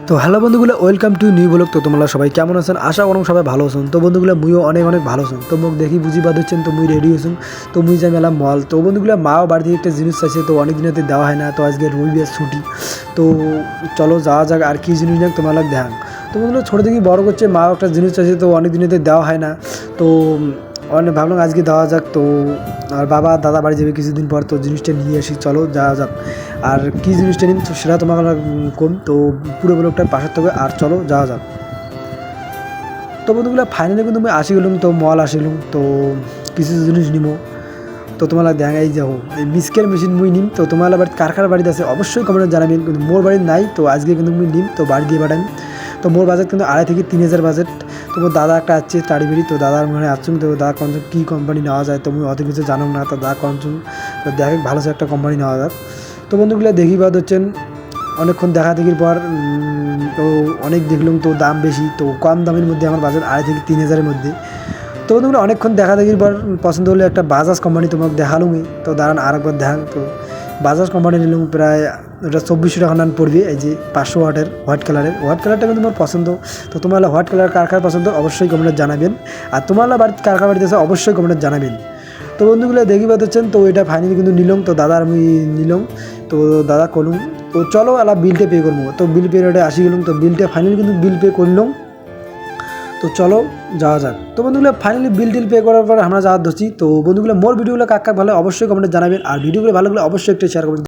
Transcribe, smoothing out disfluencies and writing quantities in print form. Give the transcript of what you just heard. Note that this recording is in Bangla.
তো হ্যালো বন্ধুগুলো, ওয়েলকাম টু নিউ ব্লগ। তো তোমরা সবাই কেমন আছেন? আশা করুন সবাই ভালো আছেন। তো বন্ধুগুলো মুইও অনেক ভালো আছেন। তো মোক দেখি বুঝি বাদ হচ্ছেন, তো মুই রেডি হয়েছুন। তো মুই যাই মেলা মল। তো বন্ধুগুলো মাও বাড়ি থেকে একটা জিনিস চাইছে, তো অনেক দিনেতে দেওয়া হয় না। তো আজকে রবিবার ছুটি, তো চলো যাওয়া যাক। আর কী জিনিস যাক তোমার দেখান। তো বন্ধুগুলো ছোটো থেকে বড় করছে, মাও একটা জিনিস চাইছে, তো অনেক দিনেতে দেওয়া হয় না। তো অনেক ভাবলাম আজকে দেওয়া যাক। তো আর বাবা দাদা বাড়ি যাবে কিছুদিন পর, তো জিনিসটা নিয়ে আসি, চলো যাওয়া যাক। আর কী জিনিসটা নিন সেটা তোমার কম, তো পুরো ব্লগটার পাশের থেকে আর চলো যাওয়া যাক। তো বন্ধুগুলো ফাইনালি কিন্তু আমি আসি গেলাম, তো মল আসিলাম, তো কিছু জিনিস নিমো। তো তোমার দেখাই যাবো এই বিস্কের মেশিন মুই নিম। তো তোমার বাড়িতে কার বাড়িতে আছে অবশ্যই কমেন্টে জানাবেন, কিন্তু মোর বাড়ির নাই। তো আজকে কিন্তু মুই নিম, তো বাড়ি দিয়ে পাঠাই। তো মোর বাজেট কিন্তু 2,500 থেকে 3,000 বাজেট। তো মোর দাদা একটা আছে টাড়িবিড়ি, তো দাদার মনে আসছুন। তো দাদা কনসুম কী কোম্পানি নেওয়া যায়, তো মুই অত কিছু জানাম না। তো দাদা কনসুম, তো দেখে ভালো একটা কোম্পানি নেওয়া যাক। তো বন্ধুগুলো দেখি বাদ হচ্ছেন অনেকক্ষণ দেখা দেখির পর, তো অনেক দেখলাম, তো দাম বেশি। তো কম দামের মধ্যে আমার বাজেট 2,500 থেকে 3,000-এর মধ্যে। তো বন্ধুগুলো অনেকক্ষণ দেখা দেখির পর পছন্দ হলে একটা বাজাজ কোম্পানি তোমাকে দেখালুমই। তো দাঁড়ান আরেকবার দেখান। তো বাজাজ কোম্পানি নিলাম, প্রায় ওটা 2,400 টাকা নান পড়বে। এই যে 500 ওয়াটের হোয়াইট কালারটা কিন্তু আমার পছন্দ। তো তোমার হোয়াইট কালার কার পছন্দ অবশ্যই কমেন্টে জানাবেন। আর তোমার বাড়িতে কার বাড়িতে আছে অবশ্যই কমেন্টে জানাবেন। তো বন্ধুগুলো দেখি পাচ্ছেন, তো এটা ফাইনালি কিন্তু নিলাম। তো দাদা আমি নিলাম, তো দাদা করলুম। তো চলো আলা বিলটা পে করবো। তো বিল পে রেটে আসি গেলাম, তো বিলটা ফাইনালি কিন্তু বিল পে করলাম। তো চলো যাওয়া যাক। তো বন্ধুগুলো ফাইনালি বিল টিল পে করার পর আমরা যাওয়ার ধরছি। তো বন্ধুগুলো মোর ভিডিওগুলো কাক ভালো অবশ্যই কমেন্টে জানাবেন। আর ভিডিওগুলো ভালো লাগলে অবশ্যই একটু শেয়ার করবেন।